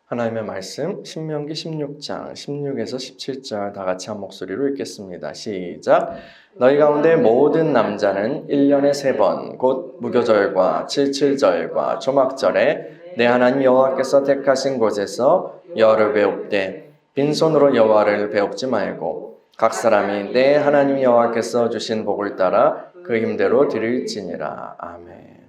하나님의 말씀 신명기 16장 16에서 17절 다 같이 한 목소리로 읽겠습니다. 시작. 너희 가운데 모든 남자는 1년에 3번 곧 무교절과 칠칠절과 조막절에 내 하나님 여호와께서 택하신 곳에서 여호와를 배웁되 빈손으로 여호와를 배웁지 말고 각 사람이 내 하나님 여호와께서 주신 복을 따라 그 힘대로 드릴지니라. 아멘.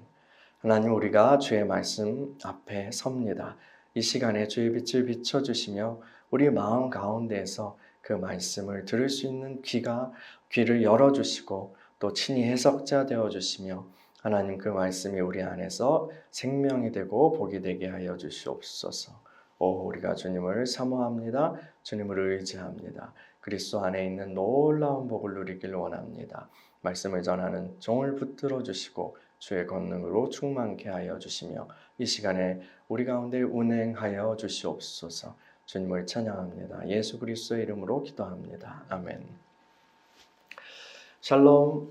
하나님, 우리가 주의 말씀 앞에 섭니다. 이 시간에 주의 빛을 비춰주시며 우리 마음 가운데에서 그 말씀을 들을 수 있는 귀를 열어주시고 또 친히 해석자 되어주시며 하나님, 그 말씀이 우리 안에서 생명이 되고 복이 되게 하여 주시옵소서. 우리가 주님을 사모합니다. 주님을 의지합니다. 그리스도 안에 있는 놀라운 복을 누리길 원합니다. 말씀을 전하는 종을 붙들어 주시고 주의 권능으로 충만케 하여 주시며 이 시간에 우리 가운데 운행하여 주시옵소서. 주님을 찬양합니다. 예수 그리스도의 이름으로 기도합니다. 아멘. 샬롬.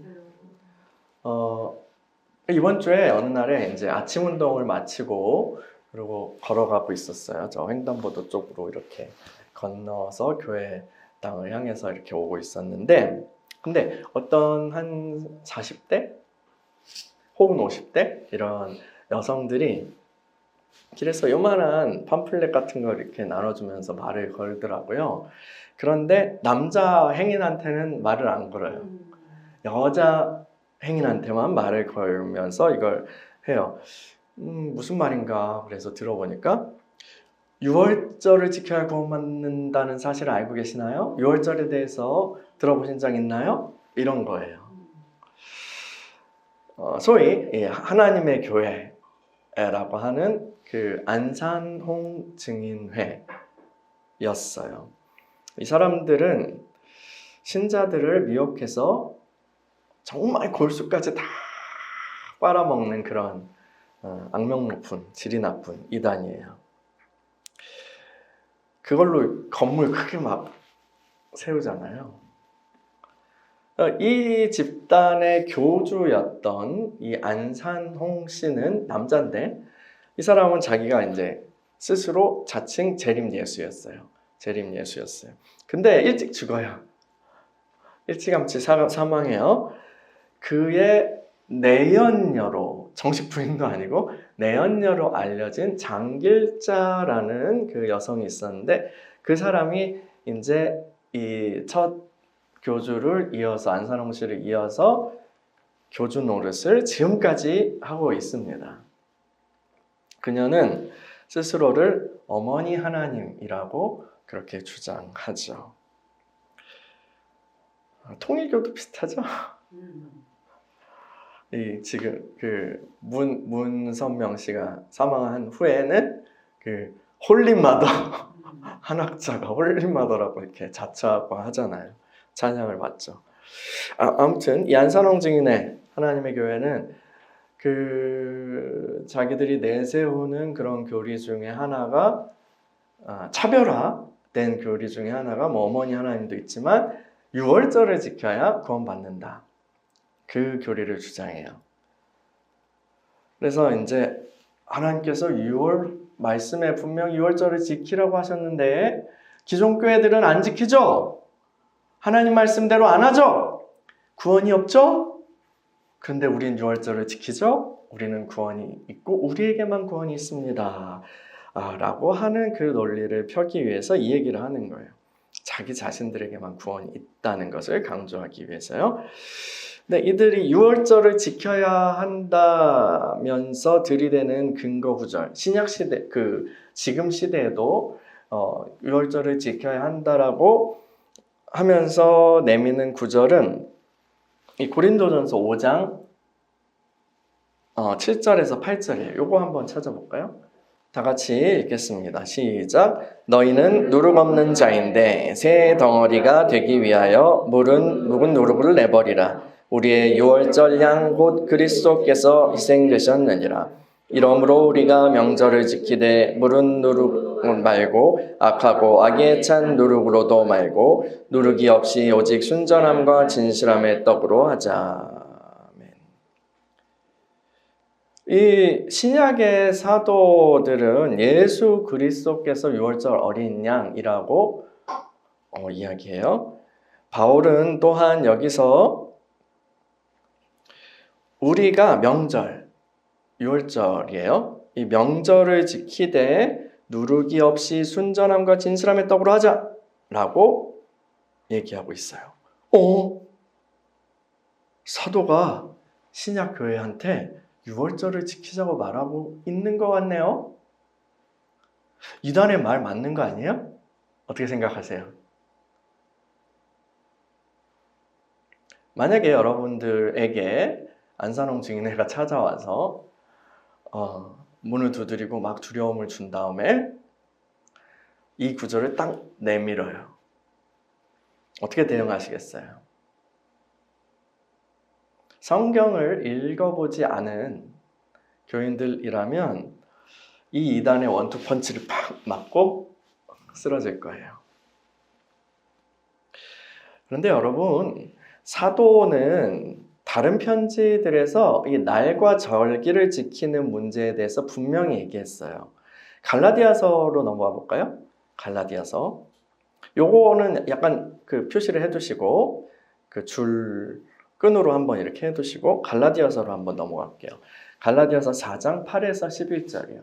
이번 주에 어느 날에 이제 아침 운동을 마치고 그리고 걸어가고 있었어요. 저 횡단보도 쪽으로 이렇게 건너서 교회 땅을 향해서 이렇게 오고 있었는데, 근데 어떤 한 40대 혹은 50대 이런 여성들이 길에서 요만한 팜플렛 같은 걸 이렇게 나눠주면서 말을 걸더라고요. 그런데 남자 행인한테는 말을 안 걸어요. 여자 행인한테만 말을 걸면서 이걸 해요. 무슨 말인가 그래서 들어보니까 6월절을 지켜야 구원받는다는 사실을 알고 계시나요? 6월절에 대해서 들어보신 적 있나요? 이런 거예요. 소위 하나님의 교회라고 하는 그 안산홍 증인회였어요. 이 사람들은 신자들을 미혹해서 정말 골수까지 다 빨아먹는 그런 악명 높은, 질이 나쁜 이단이에요. 그걸로 건물 크게 막 세우잖아요. 이 집단의 교주였던 이 안산홍 씨는 남자인데, 이 사람은 자기가 이제 스스로 자칭 재림예수였어요. 재림예수였어요. 근데 일찍 죽어요. 일찌감치 사망해요. 그의 내연녀로, 정식 부인도 아니고 내연녀로 알려진 장길자라는 그 여성이 있었는데, 그 사람이 이제 이 첫 교주를 이어서, 안산홍 씨를 이어서 교주 노릇을 지금까지 하고 있습니다. 그녀는 스스로를 어머니 하나님이라고 그렇게 주장하죠. 통일교도 비슷하죠? 지금 그 문선명 씨가 사망한 후에는 그 홀리마더 한학자가 홀리마더라고 이렇게 자처하고 하잖아요. 찬양을 받죠. 아무튼 이 안산홍 증인의 하나님의 교회는 그 자기들이 내세우는 그런 교리 중에 하나가 차별화된 교리 중에 하나가 뭐 어머니 하나님도 있지만 6월절을 지켜야 구원받는다. 그 교리를 주장해요. 그래서 이제 하나님께서 6월 말씀에 분명 6월절을 지키라고 하셨는데 기존 교회들은 안 지키죠? 하나님 말씀대로 안 하죠? 구원이 없죠? 그런데 우리는 6월절을 지키죠? 우리는 구원이 있고 우리에게만 구원이 있습니다. 라고 하는 그 논리를 펴기 위해서 이 얘기를 하는 거예요. 자기 자신들에게만 구원이 있다는 것을 강조하기 위해서요. 근데 이들이 6월절을 지켜야 한다면서 들이대는 근거 구절, 신약시대, 지금 시대에도 6월절을 지켜야 한다라고 하면서 내미는 구절은 이 고린도전서 5장 7절에서 8절이에요. 요거 한번 찾아볼까요? 다 같이 읽겠습니다. 시작. 너희는 누룩 없는 자인데 새 덩어리가 되기 위하여 묵은 누룩을 내버리라. 우리의 6월절 양 곧 그리스도께서 희생되셨느니라. 이러므로 우리가 명절을 지키되 무른 누룩 말고 악하고 악에 찬 누룩으로도 말고 누룩이 없이 오직 순전함과 진실함의 떡으로 하자. 아멘. 이 신약의 사도들은 예수 그리스도께서 유월절 어린 양이라고 이야기해요. 바울은 또한 여기서 우리가 명절, 유월절이에요. 이 명절을 지키되 누르기 없이 순전함과 진실함의 떡으로 하자라고 얘기하고 있어요. 사도가 신약 교회한테 유월절을 지키자고 말하고 있는 것 같네요. 이단의 말 맞는 거 아니에요? 어떻게 생각하세요? 만약에 여러분들에게 안산홍 증인회가 찾아와서 문을 두드리고 막 두려움을 준 다음에 이 구절을 딱 내밀어요. 어떻게 대응하시겠어요? 성경을 읽어보지 않은 교인들이라면 이 이단의 원투펀치를 팍 맞고 쓰러질 거예요. 그런데 여러분, 사도는 다른 편지들에서 이 날과 절기를 지키는 문제에 대해서 분명히 얘기했어요. 갈라디아서로 넘어가 볼까요? 갈라디아서. 요거는 약간 그 표시를 해두시고 그 줄 끈으로 한번 이렇게 해두시고 갈라디아서로 한번 넘어갈게요. 갈라디아서 4장 8에서 11절이에요.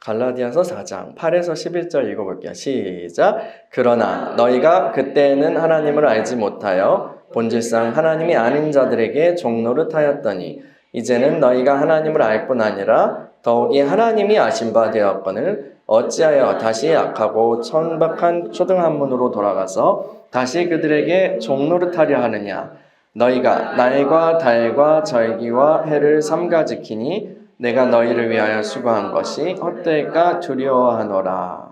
갈라디아서 4장 8에서 11절 읽어볼게요. 시작. 그러나 너희가 그때는 하나님을 알지 못하여 본질상 하나님이 아닌 자들에게 종노릇하였더니 이제는 너희가 하나님을 알 뿐 아니라 더욱이 하나님이 아신 바 되었거늘 어찌하여 다시 악하고 천박한 초등학문으로 돌아가서 다시 그들에게 종노릇하려 하느냐. 너희가 날과 달과 절기와 해를 삼가 지키니 내가 너희를 위하여 수고한 것이 헛될까 두려워하노라.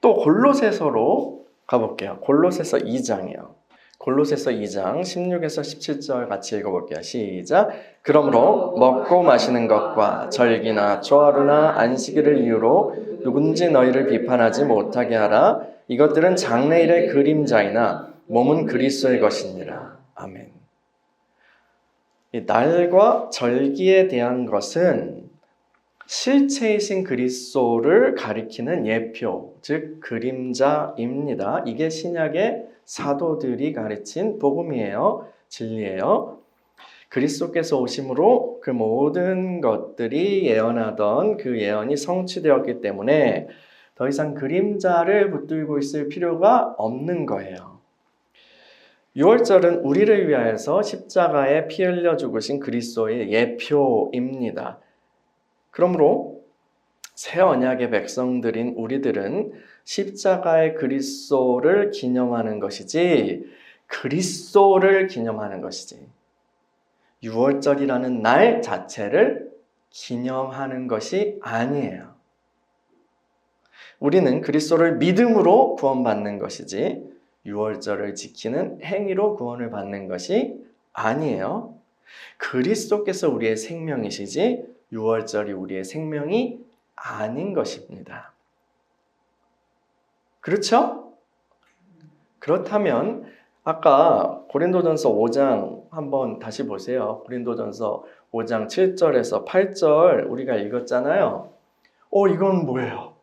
또 골로새서로 가볼게요. 골로새서 2장이요. 골로새서 2장 16에서 17절 같이 읽어볼게요. 시작. 그러므로 먹고 마시는 것과 절기나 초하루나 안식일을 이유로 누군지 너희를 비판하지 못하게 하라. 이것들은 장래일의 그림자이나 몸은 그리스도의 것이니라. 아멘. 이 날과 절기에 대한 것은 실체이신 그리스도를 가리키는 예표, 즉 그림자입니다. 이게 신약의 사도들이 가르친 복음이에요. 진리예요. 그리스도께서 오심으로 그 모든 것들이 예언하던 그 예언이 성취되었기 때문에 더 이상 그림자를 붙들고 있을 필요가 없는 거예요. 유월절은 우리를 위하여서 십자가에 피 흘려 죽으신 그리스도의 예표입니다. 그러므로 새 언약의 백성들인 우리들은 십자가의 그리스도를 기념하는 것이지 그리스도를 기념하는 것이지 유월절이라는 날 자체를 기념하는 것이 아니에요. 우리는 그리스도를 믿음으로 구원받는 것이지 유월절을 지키는 행위로 구원을 받는 것이 아니에요. 그리스도께서 우리의 생명이시지 유월절이 우리의 생명이 아닌 것입니다. 그렇죠? 그렇다면 아까 고린도전서 5장 한번 다시 보세요. 고린도전서 5장 7절에서 8절 우리가 읽었잖아요. 이건 뭐예요?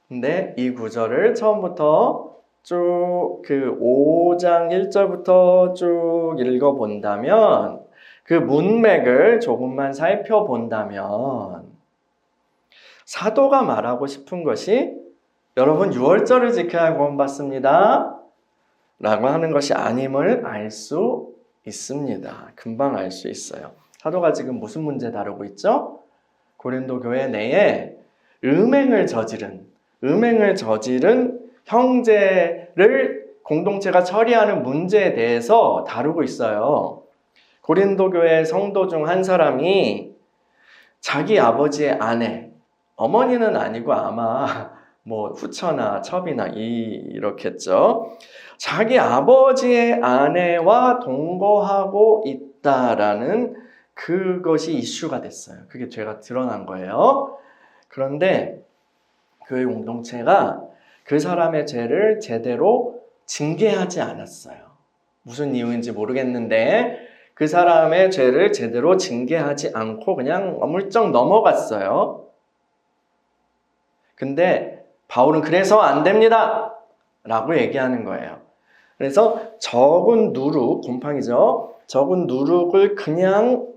근데 이 구절을 처음부터 쭉 그 5장 1절부터 쭉 읽어본다면 그 문맥을 조금만 살펴본다면 사도가 말하고 싶은 것이 여러분 유월절을 지켜야 구원받습니다 라고 하는 것이 아님을 알 수 있습니다. 금방 알 수 있어요. 사도가 지금 무슨 문제 다루고 있죠? 고린도 교회 내에 음행을 저지른 형제를 공동체가 처리하는 문제에 대해서 다루고 있어요. 고린도 교회 성도 중 한 사람이 자기 아버지의 아내, 어머니는 아니고 아마 뭐 후처나 첩이나 이렇겠죠. 자기 아버지의 아내와 동거하고 있다라는 그것이 이슈가 됐어요. 그게 죄가 드러난 거예요. 그런데 교회 공동체가 그 사람의 죄를 제대로 징계하지 않았어요. 무슨 이유인지 모르겠는데 그 사람의 죄를 제대로 징계하지 않고 그냥 어물쩍 넘어갔어요. 근데 바울은 그래서 안 됩니다 라고 얘기하는 거예요. 그래서 적은 누룩, 곰팡이죠. 적은 누룩을 그냥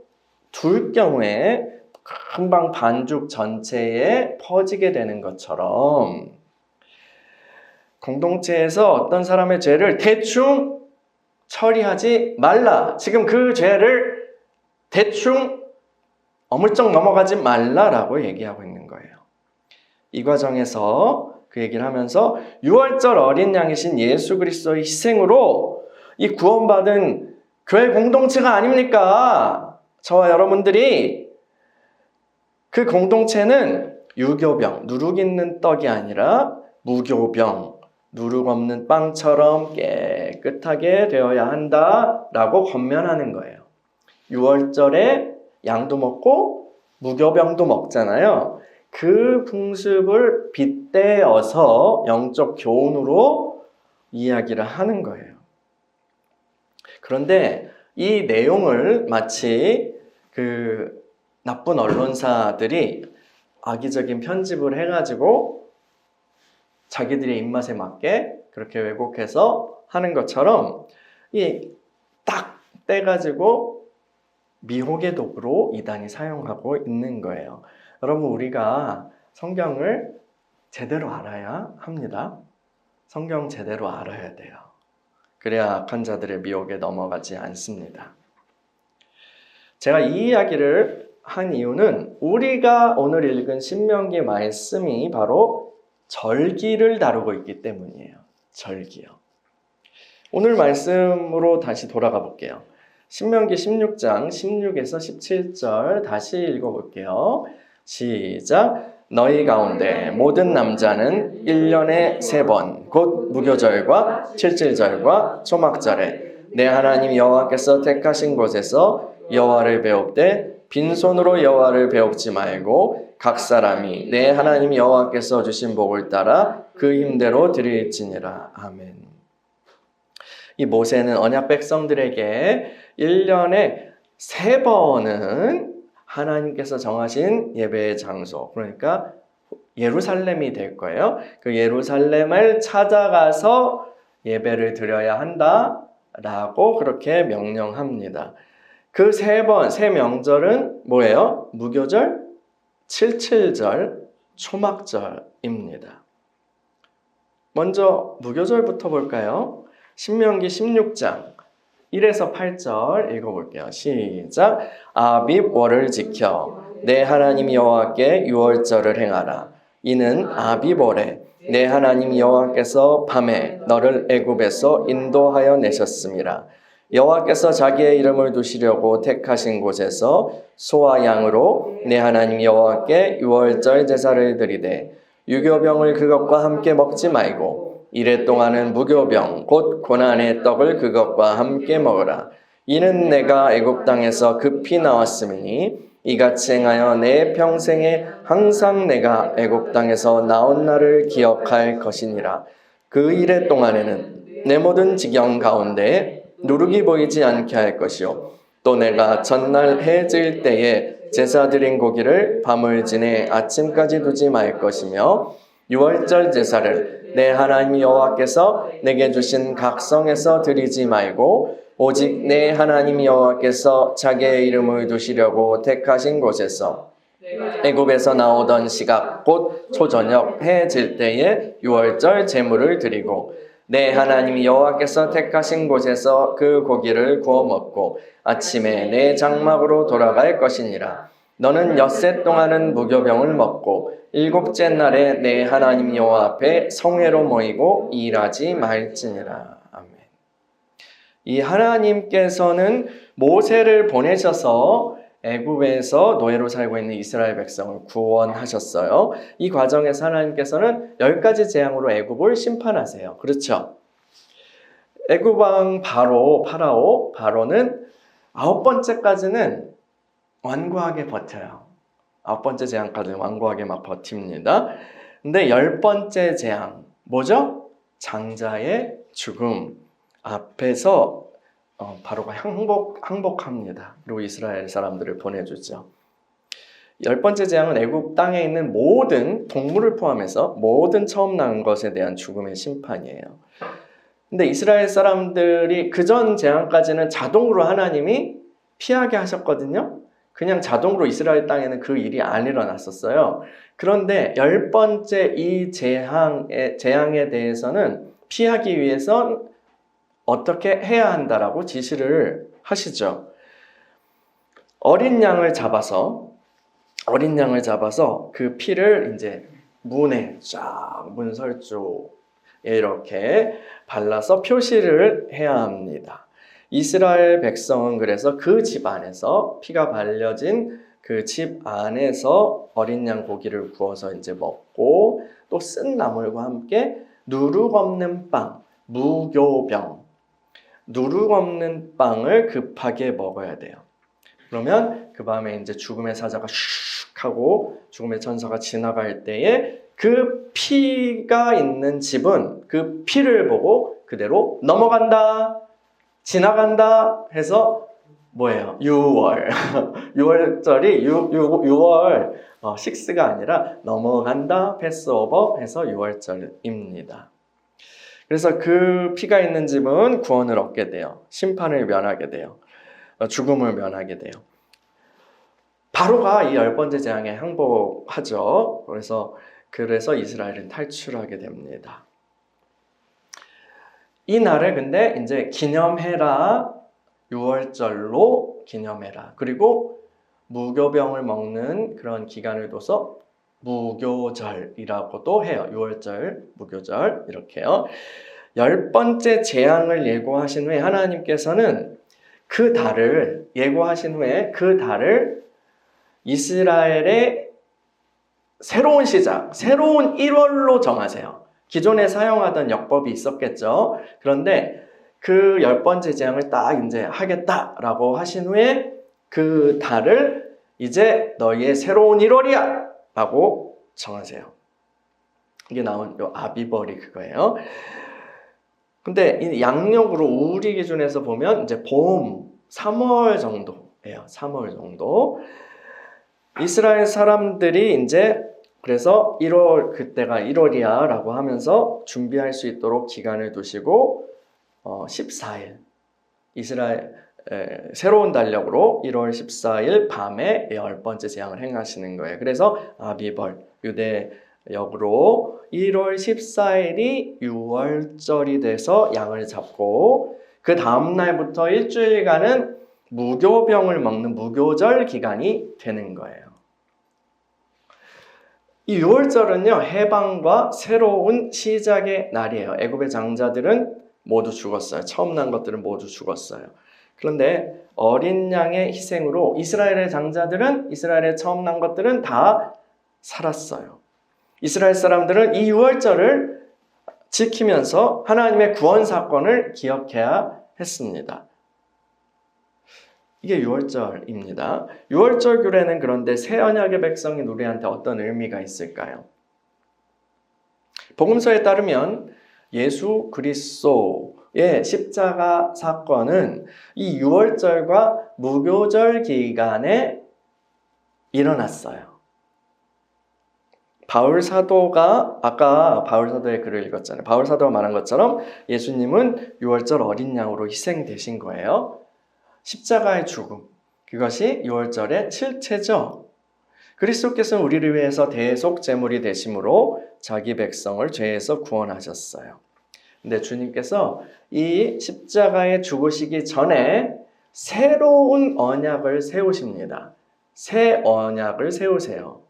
둘 경우에 금방 반죽 전체에 퍼지게 되는 것처럼 공동체에서 어떤 사람의 죄를 대충 처리하지 말라. 지금 그 죄를 대충 어물쩍 넘어가지 말라라고 얘기하고 있는 거예요. 이 과정에서 그 얘기를 하면서 유월절 어린 양이신 예수 그리스도의 희생으로 이 구원받은 교회 공동체가 아닙니까? 저와 여러분들이 그 공동체는 유교병, 누룩 있는 떡이 아니라 무교병, 누룩 없는 빵처럼 깨끗하게 되어야 한다라고 권면하는 거예요. 유월절에 양도 먹고 무교병도 먹잖아요. 그 풍습을 빗대어서 영적 교훈으로 이야기를 하는 거예요. 그런데 이 내용을 마치 그 나쁜 언론사들이 악의적인 편집을 해가지고 자기들의 입맛에 맞게 그렇게 왜곡해서 하는 것처럼 딱 떼가지고 미혹의 도구로 이단이 사용하고 있는 거예요. 여러분, 우리가 성경을 제대로 알아야 합니다. 성경 제대로 알아야 돼요. 그래야 악한 자들의 미혹에 넘어가지 않습니다. 제가 이 이야기를 한 이유는 우리가 오늘 읽은 신명기 말씀이 바로 절기를 다루고 있기 때문이에요. 절기요. 오늘 말씀으로 다시 돌아가 볼게요. 신명기 16장 16에서 17절 다시 읽어볼게요. 시작. 너희 가운데 모든 남자는 1년에 3번 곧 무교절과 칠칠절과 초막절에 내 하나님 여호와께서 택하신 곳에서 여호와를 배웁되 빈손으로 여호와를 배웁지 말고 각 사람이 내 하나님 여호와께서 주신 복을 따라 그 힘대로 드릴지니라. 아멘. 이 모세는 언약 백성들에게 1년에 3번은 하나님께서 정하신 예배의 장소, 그러니까 예루살렘이 될 거예요. 그 예루살렘을 찾아가서 예배를 드려야 한다라고 그렇게 명령합니다. 그 세 명절은 뭐예요? 무교절, 칠칠절, 초막절입니다. 먼저 무교절부터 볼까요? 신명기 16장 1에서 8절 읽어볼게요. 시작. 아빕월을 지켜 내 하나님 여호와께 유월절을 행하라. 이는 아빕월에 내 하나님 여호와께서 밤에 너를 애굽에서 인도하여 내셨음이라. 여호와께서 자기의 이름을 두시려고 택하신 곳에서 소와 양으로 내 하나님 여호와께 유월절 제사를 드리되 유교병을 그것과 함께 먹지 말고 이래 동안은 무교병 곧 고난의 떡을 그것과 함께 먹으라. 이는 내가 애굽 땅에서 급히 나왔음이니 이같이 행하여 내 평생에 항상 내가 애굽 땅에서 나온 날을 기억할 것이니라. 그 이래 동안에는 내 모든 지경 가운데 누룩이 보이지 않게 할 것이요 또 내가 전날 해 질 때에 제사 드린 고기를 밤을 지내 아침까지 두지 말 것이며 유월절 제사를 내 하나님 여호와께서 내게 주신 각성에서 드리지 말고 오직 내 하나님 여호와께서 자기의 이름을 두시려고 택하신 곳에서 애굽에서 나오던 시각 곧 초저녁 해 질 때에 유월절 제물을 드리고 내 하나님 여호와께서 택하신 곳에서 그 고기를 구워 먹고 아침에 내 장막으로 돌아갈 것이니라. 너는 엿새 동안은 무교병을 먹고 일곱째 날에 내 하나님 여호와 앞에 성회로 모이고 일하지 말지니라. 아멘. 이 하나님께서는 모세를 보내셔서 애굽에서 노예로 살고 있는 이스라엘 백성을 구원하셨어요. 이 과정에서 하나님께서는 10가지 재앙으로 애굽을 심판하세요. 그렇죠? 애굽 왕 바로는 9번째까지는 완고하게 버텨요. 9번째 재앙까지는 완고하게 막 버팁니다. 근데 10번째 재앙 뭐죠? 장자의 죽음 앞에서 바로가 항복합니다. 그리고 이스라엘 사람들을 보내주죠. 10번째 재앙은 애굽 땅에 있는 모든 동물을 포함해서 모든 처음 난 것에 대한 죽음의 심판이에요. 근데 이스라엘 사람들이 그전 재앙까지는 자동으로 하나님이 피하게 하셨거든요. 그냥 자동으로 이스라엘 땅에는 그 일이 안 일어났었어요. 그런데 10번째 이 재앙에 대해서는 피하기 위해선 어떻게 해야 한다라고 지시를 하시죠. 어린 양을 잡아서 그 피를 이제 문에 쫙 문설주에 이렇게 발라서 표시를 해야 합니다. 이스라엘 백성은 그래서 그 집 안에서 피가 발려진 그 집 안에서 어린 양 고기를 구워서 이제 먹고 또 쓴 나물과 함께 누룩 없는 빵, 무교병, 누룩 없는 빵을 급하게 먹어야 돼요. 그러면 그 밤에 이제 죽음의 사자가 슉 하고 죽음의 천사가 지나갈 때에 그 피가 있는 집은 그 피를 보고 그대로 넘어간다, 지나간다 해서 뭐예요? 6월. 6월절이 6월 6가 아니라 넘어간다, 패스오버 해서 6월절입니다. 그래서 그 피가 있는 집은 구원을 얻게 돼요. 심판을 면하게 돼요. 죽음을 면하게 돼요. 바로가 이 10번째 재앙에 항복하죠. 그래서 이스라엘은 탈출하게 됩니다. 이 날을 근데 이제 기념해라. 6월절로 기념해라. 그리고 무교병을 먹는 그런 기간을 둬서 무교절이라고도 해요. 6월절, 무교절 이렇게요. 10번째 재앙을 예고하신 후에 하나님께서는 그 달을 예고하신 후에 그 달을 이스라엘의 새로운 시작, 새로운 1월로 정하세요. 기존에 사용하던 역법이 있었겠죠. 그런데 그 10번째 재앙을 딱 이제 하겠다라고 하신 후에 그 달을 이제 너희의 새로운 1월이야 라고 정하세요. 이게 나온 요 아비벌이 그거예요. 근데 이 양력으로 우리 기준에서 보면 이제 봄 3월 정도예요. 3월 정도. 이스라엘 사람들이 이제 그래서 1월 그때가 1월이야 라고 하면서 준비할 수 있도록 기간을 두시고 14일 이스라엘 새로운 달력으로 1월 14일 밤에 10번째 재앙을 행하시는 거예요. 그래서 아비벌 유대역으로 1월 14일이 6월절이 돼서 양을 잡고 그 다음 날부터 일주일간은 무교병을 먹는 무교절 기간이 되는 거예요. 이 6월절은요 해방과 새로운 시작의 날이에요. 애굽의 장자들은 모두 죽었어요. 처음 난 것들은 모두 죽었어요. 그런데 어린 양의 희생으로 이스라엘의 장자들은 이스라엘의 처음 난 것들은 다 살았어요. 이스라엘 사람들은 이 6월절을 지키면서 하나님의 구원 사건을 기억해야 했습니다. 이게 6월절입니다. 6월절 규례는 그런데 새 언약의 백성인 우리한테 어떤 의미가 있을까요? 복음서에 따르면 예수 그리스도의 십자가 사건은 이 6월절과 무교절 기간에 일어났어요. 바울 사도가 아까 바울 사도의 글을 읽었잖아요. 바울 사도가 말한 것처럼 예수님은 6월절 어린 양으로 희생되신 거예요. 십자가의 죽음, 그것이 6월절의 실체죠. 그리스도께서는 우리를 위해서 대속 제물이 되심으로 자기 백성을 죄에서 구원하셨어요. 근데 주님께서 이 십자가에 죽으시기 전에 새로운 언약을 세우십니다. 새 언약을 세우세요.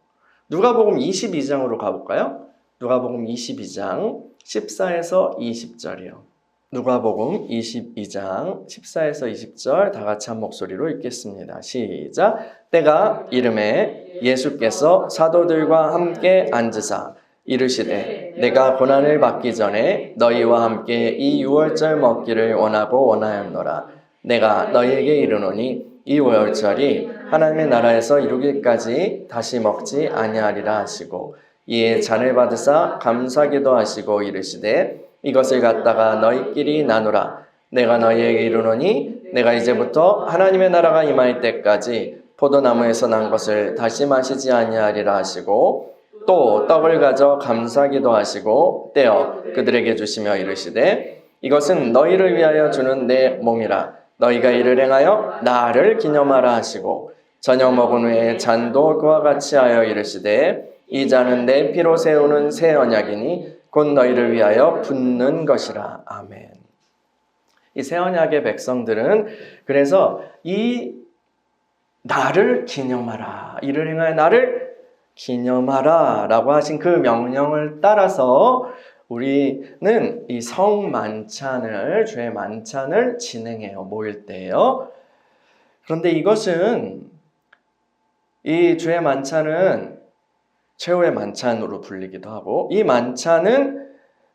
누가복음 22장으로 가볼까요? 누가복음 22장 14에서 20절이요. 누가복음 22장 14에서 20절 다 같이 한 목소리로 읽겠습니다. 시작. 때가 이름에 예수께서 사도들과 함께 앉으사 이르시되 내가 고난을 받기 전에 너희와 함께 이 6월절 먹기를 원하고 원하였노라. 내가 너희에게 이르노니 이 6월절이 하나님의 나라에서 이루기까지 다시 먹지 아니하리라 하시고 이에 잔을 받으사 감사기도 하시고 이르시되 이것을 갖다가 너희끼리 나누라. 내가 너희에게 이르노니 내가 이제부터 하나님의 나라가 임할 때까지 포도나무에서 난 것을 다시 마시지 아니하리라 하시고 또 떡을 가져 감사기도 하시고 떼어 그들에게 주시며 이르시되 이것은 너희를 위하여 주는 내 몸이라 너희가 이를 행하여 나를 기념하라 하시고 저녁 먹은 후에 잔도 그와 같이 하여 이르시되 이 잔은 내 피로 세우는 새 언약이니 곧 너희를 위하여 붓는 것이라. 아멘. 이 새 언약의 백성들은 그래서 이 나를 기념하라, 이를 행하여 나를 기념하라 라고 하신 그 명령을 따라서 우리는 이 성만찬을, 주의 만찬을 진행해요. 모일 때요. 그런데 이것은 이 주의 만찬은 최후의 만찬으로 불리기도 하고 이 만찬은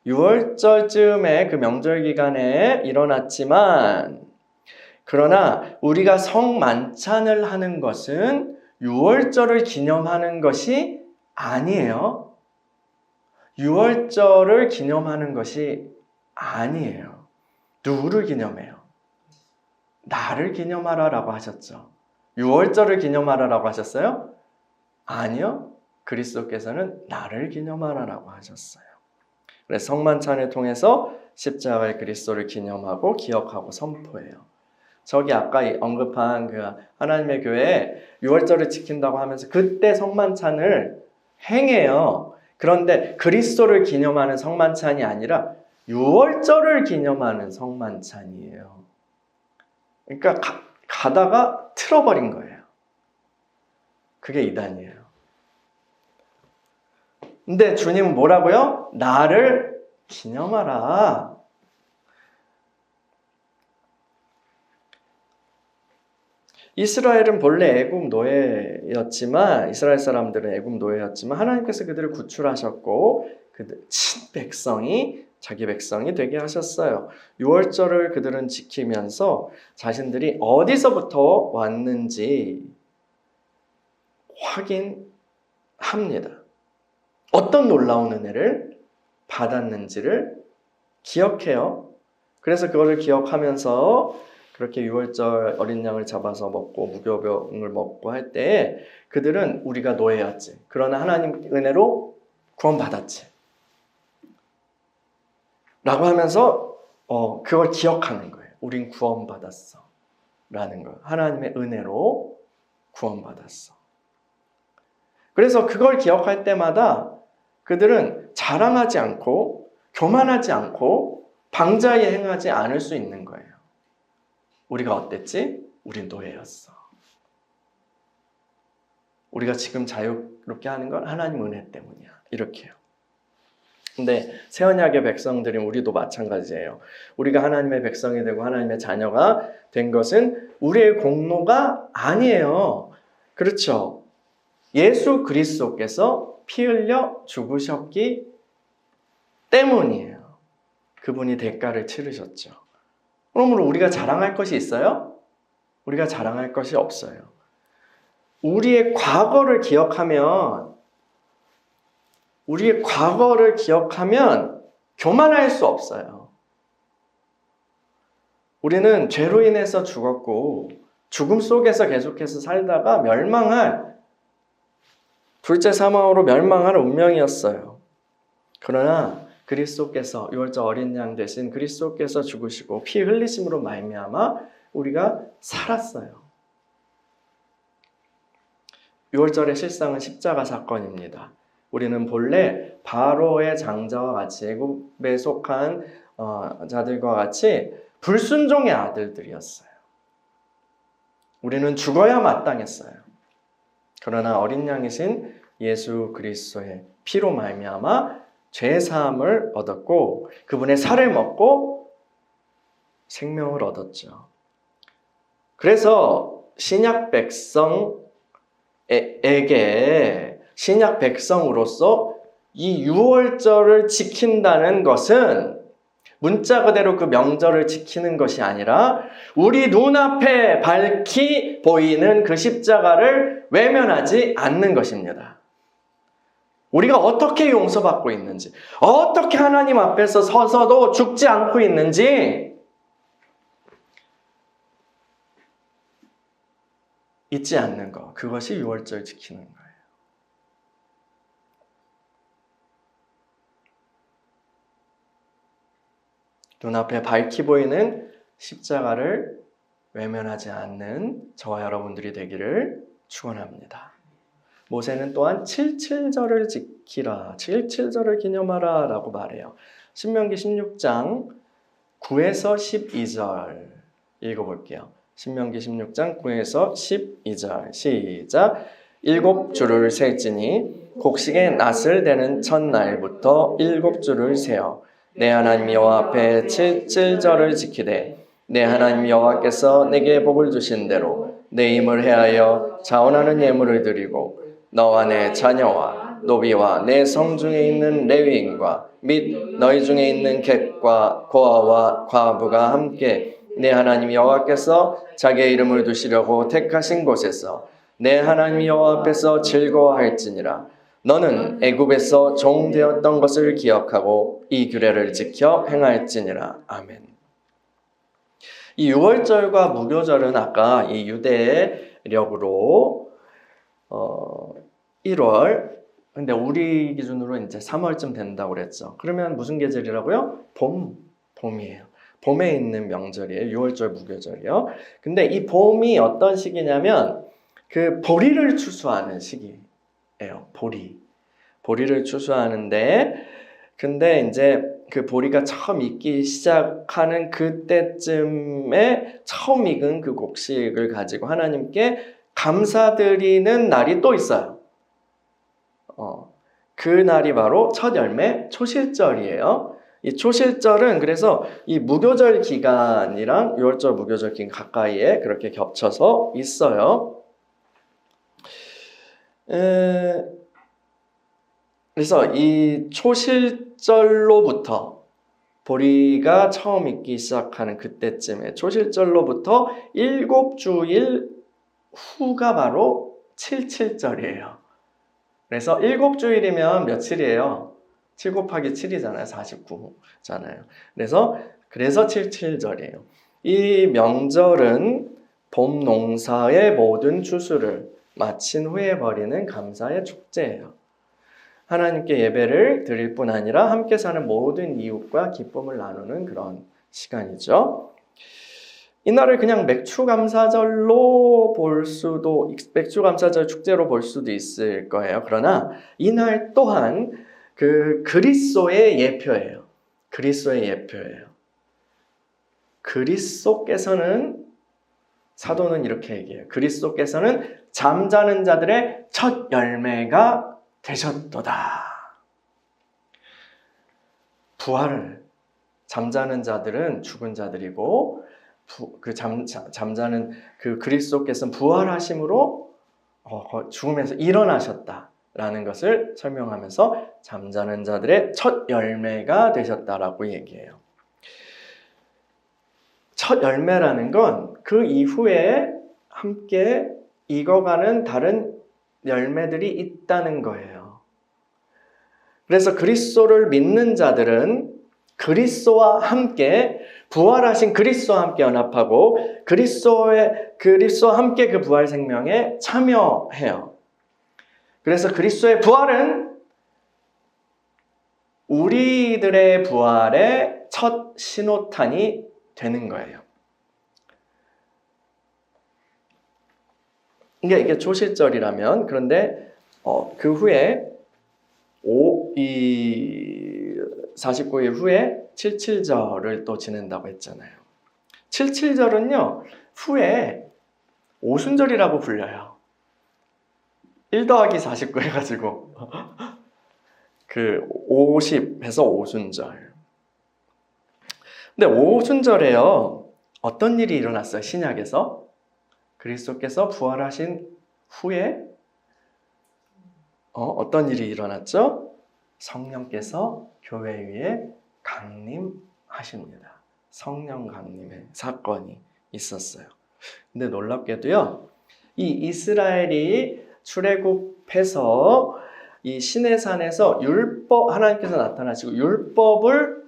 6월절쯤에 그 명절 기간에 일어났지만 그러나 우리가 성만찬을 하는 것은 6월절을 기념하는 것이 아니에요. 6월절을 기념하는 것이 아니에요. 누구를 기념해요? 나를 기념하라라고 하셨죠. 6월절을 기념하라라고 하셨어요? 아니요. 그리스도께서는 나를 기념하라라고 하셨어요. 그래서 성만찬을 통해서 십자가의 그리스도를 기념하고 기억하고 선포해요. 저기 아까 언급한 그 하나님의 교회에 6월절을 지킨다고 하면서 그때 성만찬을 행해요. 그런데 그리스도를 기념하는 성만찬이 아니라 6월절을 기념하는 성만찬이에요. 그러니까 가다가 틀어버린 거예요. 그게 이단이에요. 근데 주님은 뭐라고요? 나를 기념하라. 이스라엘은 본래 애굽 노예였지만 이스라엘 사람들은 애굽 노예였지만 하나님께서 그들을 구출하셨고 그들 친백성이 자기 백성이 되게 하셨어요. 6월절을 그들은 지키면서 자신들이 어디서부터 왔는지 확인합니다. 어떤 놀라운 은혜를 받았는지를 기억해요. 그래서 그거를 기억하면서 그렇게 6월절 어린 양을 잡아서 먹고 무교병을 먹고 할 때 그들은 우리가 노예였지. 그러나 하나님 은혜로 구원받았지. 라고 하면서 그걸 기억하는 거예요. 우린 구원받았어. 라는 거예요. 하나님의 은혜로 구원받았어. 그래서 그걸 기억할 때마다 그들은 자랑하지 않고 교만하지 않고 방자히 행하지 않을 수 있는 거예요. 우리가 어땠지? 우린 노예였어. 우리가 지금 자유롭게 하는 건 하나님 은혜 때문이야. 이렇게요. 근데 새 언약의 백성들인 우리도 마찬가지예요. 우리가 하나님의 백성이 되고 하나님의 자녀가 된 것은 우리의 공로가 아니에요. 그렇죠? 예수 그리스도께서 피 흘려 죽으셨기 때문이에요. 그분이 대가를 치르셨죠. 그러므로 우리가 자랑할 것이 있어요? 우리가 자랑할 것이 없어요. 우리의 과거를 기억하면 교만할 수 없어요. 우리는 죄로 인해서 죽었고 죽음 속에서 계속해서 살다가 멸망할 둘째 사망으로 멸망할 운명이었어요. 그러나 그리스도께서 6월절 어린 양 대신 그리스도께서 죽으시고 피 흘리심으로 말미암아 우리가 살았어요. 6월절의 실상은 십자가 사건입니다. 우리는 본래 바로의 장자와 같이 애굽에 속한 자들과 같이 불순종의 아들들이었어요. 우리는 죽어야 마땅했어요. 그러나 어린 양이신 예수 그리스도의 피로 말미암아 죄 사함을 얻었고 그분의 살을 먹고 생명을 얻었죠. 그래서 신약 백성으로서 이 6월절을 지킨다는 것은 문자 그대로 그 명절을 지키는 것이 아니라 우리 눈앞에 밝히 보이는 그 십자가를 외면하지 않는 것입니다. 우리가 어떻게 용서받고 있는지, 어떻게 하나님 앞에서 서서도 죽지 않고 있는지 잊지 않는 것, 그것이 유월절 지키는 거예요. 눈앞에 밝히 보이는 십자가를 외면하지 않는 저와 여러분들이 되기를 축원합니다. 모세는 또한 77절을 지키라, 77절을 기념하라 라고 말해요. 신명기 16장 9에서 12절 읽어볼게요. 신명기 16장 9에서 12절 시작. 7주를 셀지니 곡식의 낫을 대는 첫날부터 7주를 세어 내 하나님 여호와 앞에 77절을 지키되 내 하나님 여호와께서 내게 복을 주신 대로 내 힘을 해하여 자원하는 예물을 드리고 너와 내 자녀와 노비와 내 성중에 있는 레위인과 및 너희 중에 있는 객과 고아와 과부가 함께 내 하나님 여호와께서 자기의 이름을 두시려고 택하신 곳에서 내 하나님 여호와 앞에서 즐거워할지니라. 너는 애굽에서 종 되었던 것을 기억하고 이 규례를 지켜 행할지니라. 아멘. 이 유월절과 무교절은 아까 이 유대력으로 1월, 근데 우리 기준으로 이제 3월쯤 된다고 그랬죠. 그러면 무슨 계절이라고요? 봄이에요. 봄에 있는 명절이에요. 유월절, 무교절이요. 근데 이 봄이 어떤 시기냐면 그 보리를 추수하는 시기예요. 보리를 추수하는데, 근데 이제 그 보리가 처음 익기 시작하는 그때쯤에 처음 익은 그 곡식을 가지고 하나님께 감사드리는 날이 또 있어요. 그 날이 바로 첫 열매 초실절이에요. 이 초실절은 그래서 이 무교절 기간이랑 유월절 무교절 기간 가까이에 그렇게 겹쳐서 있어요. 그래서 이 초실절로부터 보리가 처음 익기 시작하는 그때쯤에 초실절로부터 7주일 후가 바로 77절이에요. 그래서 7주일이면 며칠이에요? 7 곱하기 7이잖아요. 49잖아요. 그래서 77절이에요. 이 명절은 봄 농사의 모든 추수를 마친 후에 벌이는 감사의 축제예요. 하나님께 예배를 드릴 뿐 아니라 함께 사는 모든 이웃과 기쁨을 나누는 그런 시간이죠. 이날을 그냥 맥추감사절로 볼 수도, 맥추감사절 축제로 볼 수도 있을 거예요. 그러나 이날 또한 그 그리스도의 예표예요. 그리스도의 예표예요. 그리스도께서는, 사도는 이렇게 얘기해요. 그리스도께서는 잠자는 자들의 첫 열매가 되셨도다. 부활을, 잠자는 자들은 죽은 자들이고 잠자는 그 그리스도께서는 부활하심으로 죽음에서 일어나셨다라는 것을 설명하면서 잠자는 자들의 첫 열매가 되셨다라고 얘기해요. 첫 열매라는 건 그 이후에 함께 익어가는 다른 열매들이 있다는 거예요. 그래서 그리스도를 믿는 자들은 그리스도와 함께, 부활하신 그리스도와 함께 연합하고 그리스도와 함께 그 부활 생명에 참여해요. 그래서 그리스도의 부활은 우리들의 부활의 첫 신호탄이 되는 거예요. 이게 초실절이라면, 그런데 그 후에 49일 후에 77절을 또 지낸다고 했잖아요. 77절은요, 후에 오순절이라고 불려요. 1 더하기 49 해가지고 그 50해서 오순절. 근데 오순절에요, 어떤 일이 일어났어요? 신약에서 그리스도께서 부활하신 후에 어떤 일이 일어났죠? 성령께서 교회 위에 강림하십니다. 성령 강림의 사건이 있었어요. 근데 놀랍게도요, 이 이스라엘이 출애굽해서 이 시내산에서 하나님께서 나타나시고 율법을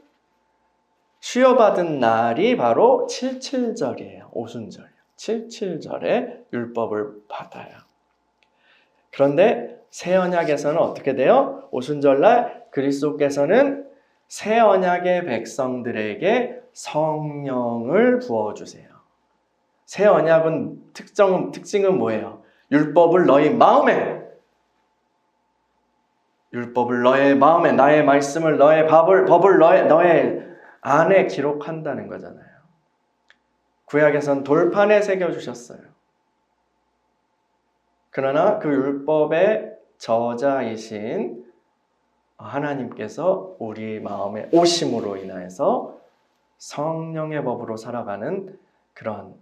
수여받은 날이 바로 77절이에요. 오순절. 77절에 율법을 받아요. 그런데 새 언약에서는 어떻게 돼요? 오순절날 그리스도께서는 새 언약의 백성들에게 성령을 부어주세요. 새 언약은 특징은 뭐예요? 율법을 너의 마음에, 나의 말씀을, 너의 법을 너의 안에 기록한다는 거잖아요. 구약에선 돌판에 새겨주셨어요. 그러나 그 율법의 저자이신 하나님께서 우리 마음에 오심으로 인하여서 성령의 법으로 살아가는 그런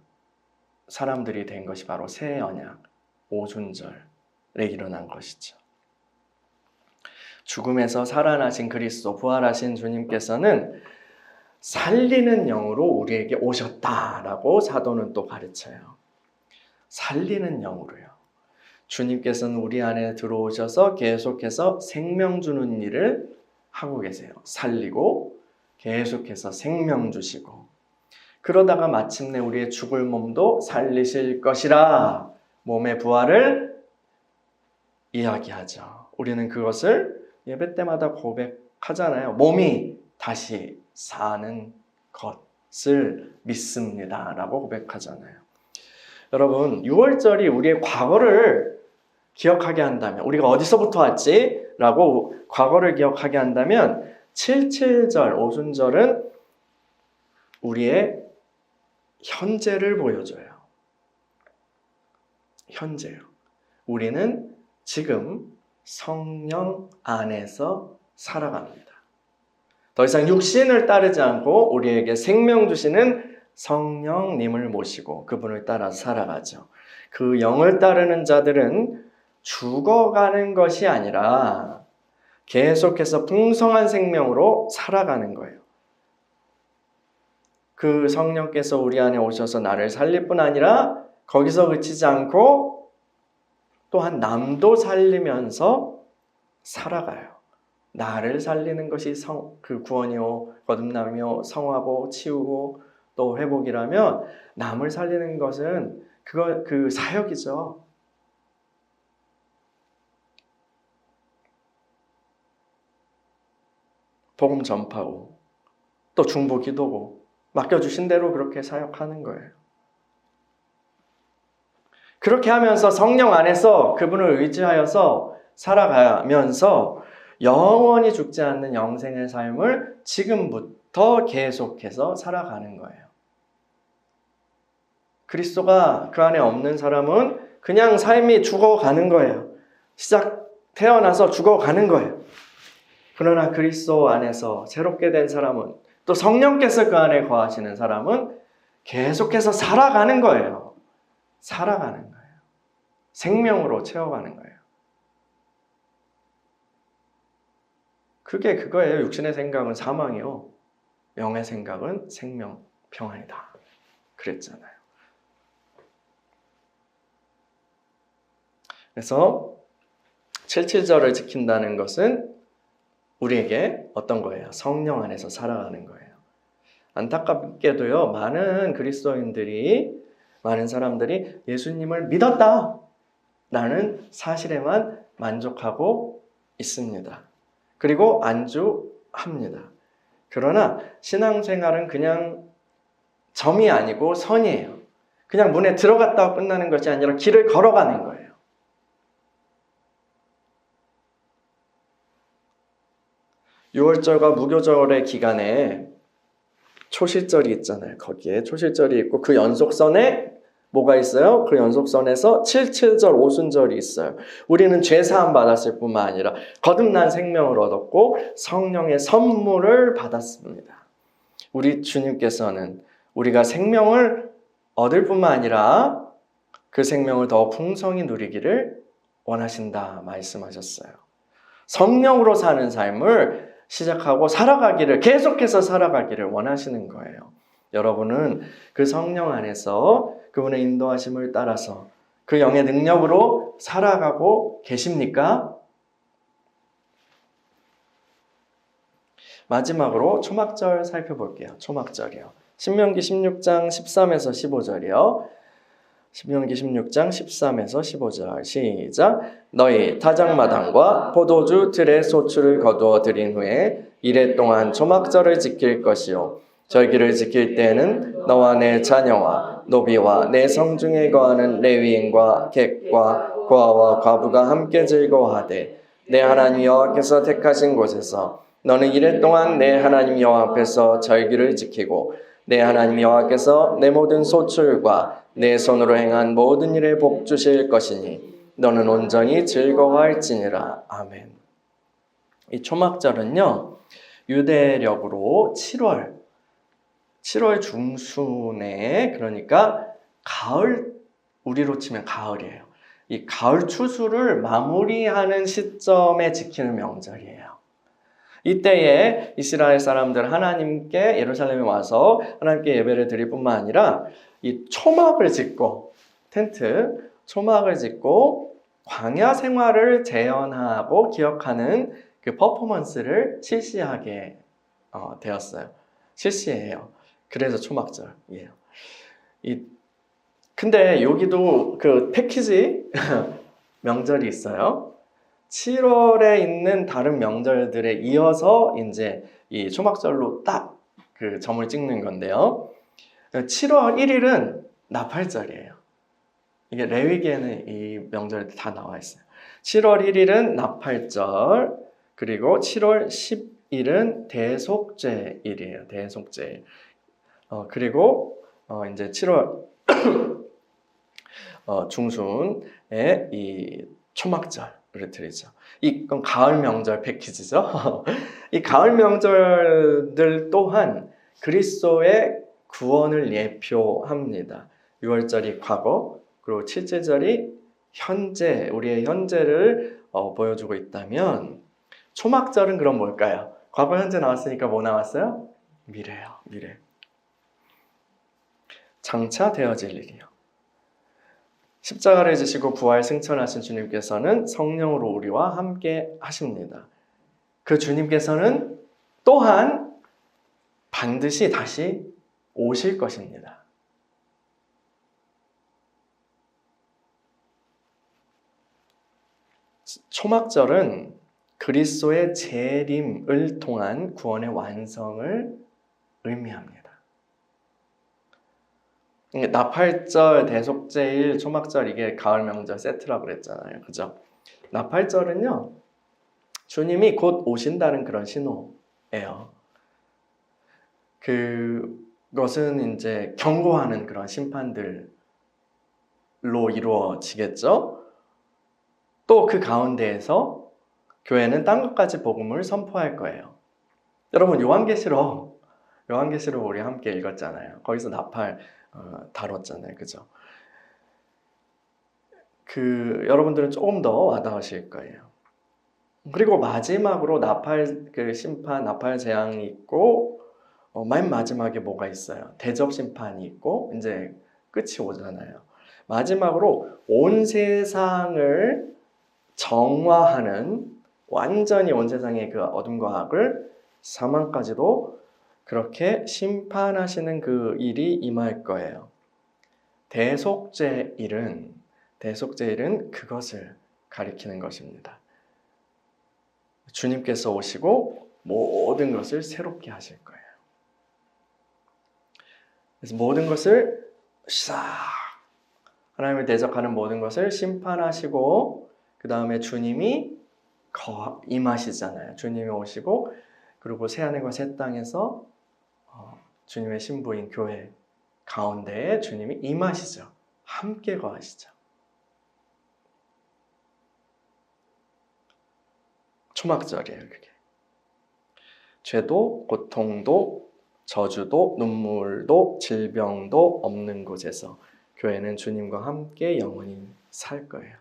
사람들이 된 것이 바로 새 언약, 오순절에 일어난 것이죠. 죽음에서 살아나신 그리스도, 부활하신 주님께서는 살리는 영으로 우리에게 오셨다라고 사도는 또 가르쳐요. 살리는 영으로요. 주님께서는 우리 안에 들어오셔서 계속해서 생명 주는 일을 하고 계세요. 살리고 계속해서 생명 주시고, 그러다가 마침내 우리의 죽을 몸도 살리실 것이라 몸의 부활을 이야기하죠. 우리는 그것을 예배 때마다 고백하잖아요. 몸이 다시 사는 것을 믿습니다 라고 고백하잖아요. 여러분, 6월절이 우리의 과거를 기억하게 한다면, 우리가 어디서부터 왔지? 라고 과거를 기억하게 한다면 77절, 오순절은 우리의 현재를 보여줘요. 현재요. 우리는 지금 성령 안에서 살아갑니다. 더 이상 육신을 따르지 않고 우리에게 생명 주시는 성령님을 모시고 그분을 따라 살아가죠. 그 영을 따르는 자들은 죽어가는 것이 아니라 계속해서 풍성한 생명으로 살아가는 거예요. 그 성령께서 우리 안에 오셔서 나를 살릴 뿐 아니라 거기서 그치지 않고 또한 남도 살리면서 살아가요. 나를 살리는 것이 그 구원이요, 거듭남이요, 성하고 치우고 또 회복이라면 남을 살리는 것은 그 사역이죠. 복음 전파고 또 중보 기도고 맡겨주신 대로 그렇게 사역하는 거예요. 그렇게 하면서 성령 안에서 그분을 의지하여서 살아가면서 영원히 죽지 않는 영생의 삶을 지금부터 계속해서 살아가는 거예요. 그리스도가 그 안에 없는 사람은 그냥 삶이 죽어가는 거예요. 태어나서 죽어가는 거예요. 그러나 그리스도 안에서 새롭게 된 사람은, 또 성령께서 그 안에 거하시는 사람은 계속해서 살아가는 거예요. 살아가는 거예요. 생명으로 채워가는 거예요. 그게 그거예요. 육신의 생각은 사망이요, 영의 생각은 생명, 평안이다. 그랬잖아요. 그래서 77절을 지킨다는 것은 우리에게 어떤 거예요? 성령 안에서 살아가는 거예요. 안타깝게도요, 많은 그리스도인들이, 많은 사람들이 예수님을 믿었다 라는 사실에만 만족하고 있습니다. 그리고 안주합니다. 그러나 신앙생활은 그냥 점이 아니고 선이에요. 그냥 문에 들어갔다고 끝나는 것이 아니라 길을 걸어가는 거예요. 유월절과 무교절의 기간에 초실절이 있잖아요. 거기에 초실절이 있고 그 연속선에 뭐가 있어요? 그 연속선에서 77절 오순절이 있어요. 우리는 죄사함 받았을 뿐만 아니라 거듭난 생명을 얻었고 성령의 선물을 받았습니다. 우리 주님께서는 우리가 생명을 얻을 뿐만 아니라 그 생명을 더 풍성히 누리기를 원하신다 말씀하셨어요. 성령으로 사는 삶을 시작하고 계속해서 살아가기를 원하시는 거예요. 여러분은 그 성령 안에서 그분의 인도하심을 따라서 그 영의 능력으로 살아가고 계십니까? 마지막으로 초막절 살펴볼게요. 초막절이요. 신명기 16장 13에서 15절이요. 신명기 16장 13에서 15절 시작. 너희 타작마당과 포도주 틀의 소출을 거두어 들인 후에 이레 동안 초막절을 지킬 것이요 절기를 지킬 때에는 너와 내 자녀와 노비와 내 성중에 거하는 레위인과 객과 고아와 과부가 함께 즐거워하되 내 하나님 여호와께서 택하신 곳에서 너는 이레 동안 내 하나님 여호와 앞에서 절기를 지키고 내 하나님 여호와께서 내 모든 소출과 내 손으로 행한 모든 일에 복 주실 것이니 너는 온전히 즐거워할지니라. 아멘. 이 초막절은요, 유대력으로 7월 중순에, 그러니까 가을, 우리로 치면 가을이에요. 이 가을 추수를 마무리하는 시점에 지키는 명절이에요. 이때에 이스라엘 사람들 하나님께 예루살렘에 와서 하나님께 예배를 드릴 뿐만 아니라 이 초막을 짓고 초막을 짓고 광야 생활을 재현하고 기억하는 그 퍼포먼스를 실시하게 되었어요. 실시해요. 그래서 초막절이에요. 근데 여기도 그 패키지 명절이 있어요. 7월에 있는 다른 명절들에 이어서 이제 이 초막절로 딱 그 점을 찍는 건데요. 7월 1일은 나팔절이에요. 이게 레위기에는 이 명절이 다 나와 있어요. 7월 1일은 나팔절, 그리고 7월 10일은 대속죄일이에요. 대속죄일. 그리고 이제 7월 중순에 이 초막절을 드리죠. 이건 가을 명절 패키지죠. 이 가을 명절들 또한 그리스도의 구원을 예표합니다. 6월절이 과거, 그리고 칠제절이 현재, 우리의 현재를 보여주고 있다면 초막절은 그럼 뭘까요? 과거, 현재 나왔으니까 뭐 나왔어요? 미래요. 미래. 장차 되어질 일이요. 십자가를 지시고 부활 승천하신 주님께서는 성령으로 우리와 함께 하십니다. 그 주님께서는 또한 반드시 다시 오실 것입니다. 초막절은 그리스도의 재림을 통한 구원의 완성을 의미합니다. 나팔절, 대속죄일, 초막절 이게 가을 명절 세트라고 그랬잖아요. 그죠? 나팔절은요, 주님이 곧 오신다는 그런 신호예요. 그것은 이제 경고하는 그런 심판들로 이루어지겠죠? 또 그 가운데에서 교회는 딴 것까지 복음을 선포할 거예요. 여러분, 요한계시록 우리 함께 읽었잖아요. 거기서 나팔 다뤘잖아요. 그죠? 여러분들은 조금 더 와닿으실 거예요. 그리고 마지막으로 나팔 심판, 나팔 재앙이 있고, 맨 마지막에 뭐가 있어요? 대접 심판이 있고, 이제 끝이 오잖아요. 마지막으로 온 세상을 정화하는, 완전히 온 세상의 그 어둠과 악을, 사망까지도 그렇게 심판하시는 그 일이 임할 거예요. 대속죄일은 그것을 가리키는 것입니다. 주님께서 오시고 모든 것을 새롭게 하실 거예요. 그래서 모든 것을 하나님을 대적하는 모든 것을 심판하시고, 그 다음에 주님이 임하시잖아요. 주님이 오시고, 그리고 새하늘과 새 땅에서 주님의 신부인 교회 가운데에 주님이 임하시죠. 함께 거하시죠. 초막절이에요, 그게. 죄도, 고통도, 저주도, 눈물도, 질병도 없는 곳에서 교회는 주님과 함께 영원히 살 거예요.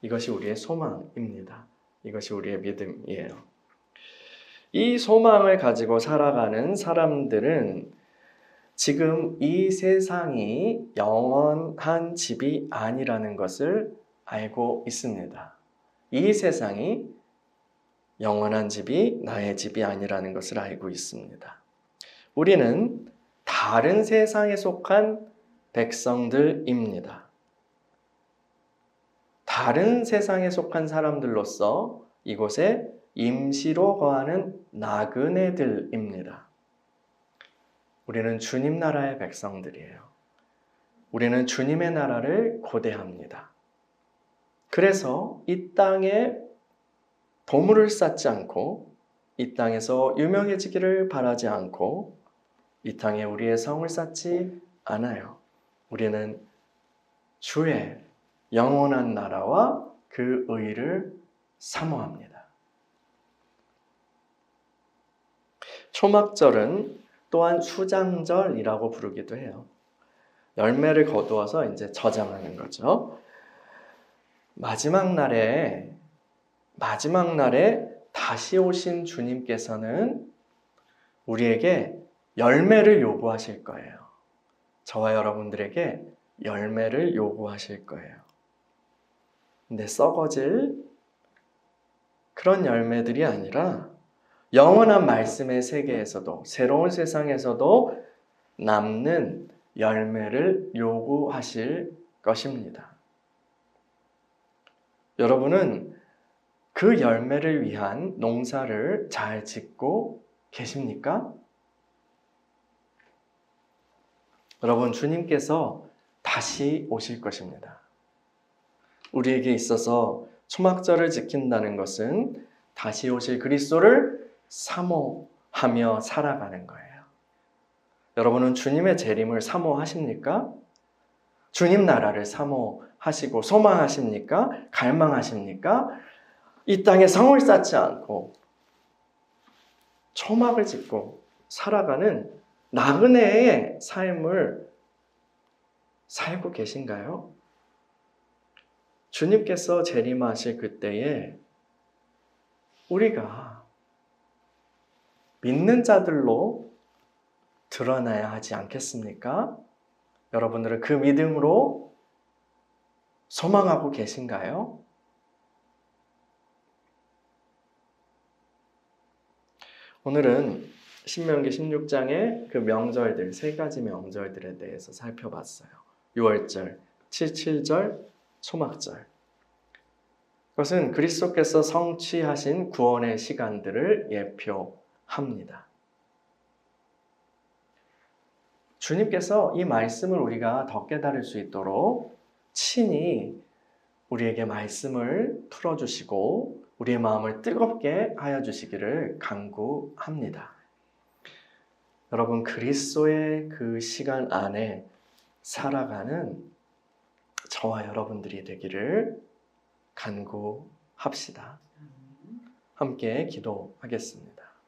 이것이 우리의 소망입니다. 이것이 우리의 믿음이에요. 이 소망을 가지고 살아가는 사람들은 지금 이 세상이 영원한 집이 아니라는 것을 알고 있습니다. 이 세상이 영원한 집이 나의 집이 아니라는 것을 알고 있습니다. 우리는 다른 세상에 속한 백성들입니다. 다른 세상에 속한 사람들로서 이곳에 임시로 거하는 나그네들입니다. 우리는 주님 나라의 백성들이에요. 우리는 주님의 나라를 고대합니다. 그래서 이 땅에 보물을 쌓지 않고 이 땅에서 유명해지기를 바라지 않고 이 땅에 우리의 성을 쌓지 않아요. 우리는 주의 영원한 나라와 그 의를 사모합니다. 초막절은 또한 수장절이라고 부르기도 해요. 열매를 거두어서 이제 저장하는 거죠. 마지막 날에 다시 오신 주님께서는 우리에게 열매를 요구하실 거예요. 저와 여러분들에게 열매를 요구하실 거예요. 근데 썩어질 그런 열매들이 아니라 영원한 말씀의 세계에서도 새로운 세상에서도 남는 열매를 요구하실 것입니다. 여러분은 그 열매를 위한 농사를 잘 짓고 계십니까? 여러분, 주님께서 다시 오실 것입니다. 우리에게 있어서 초막절을 지킨다는 것은 다시 오실 그리스도를 사모하며 살아가는 거예요. 여러분은 주님의 재림을 사모하십니까? 주님 나라를 사모하시고 소망하십니까? 갈망하십니까? 이 땅에 성을 쌓지 않고 초막을 짓고 살아가는 나그네의 삶을 살고 계신가요? 주님께서 재림하실 그때에 우리가 믿는 자들로 드러나야 하지 않겠습니까? 여러분들은 그 믿음으로 소망하고 계신가요? 오늘은 신명기 16장의 그 명절들, 세 가지 명절들에 대해서 살펴봤어요. 6월절, 7.7절, 초막절. 그것은 그리스도께서 성취하신 구원의 시간들을 예표합니다. 주님께서 이 말씀을 우리가 더 깨달을 수 있도록 친히 우리에게 말씀을 풀어주시고 우리의 마음을 뜨겁게 하여 주시기를 간구합니다. 여러분, 그리스도의 그 시간 안에 살아가는 저와 여러분들이 되기를 간구합시다. 함께 기도하겠습니다.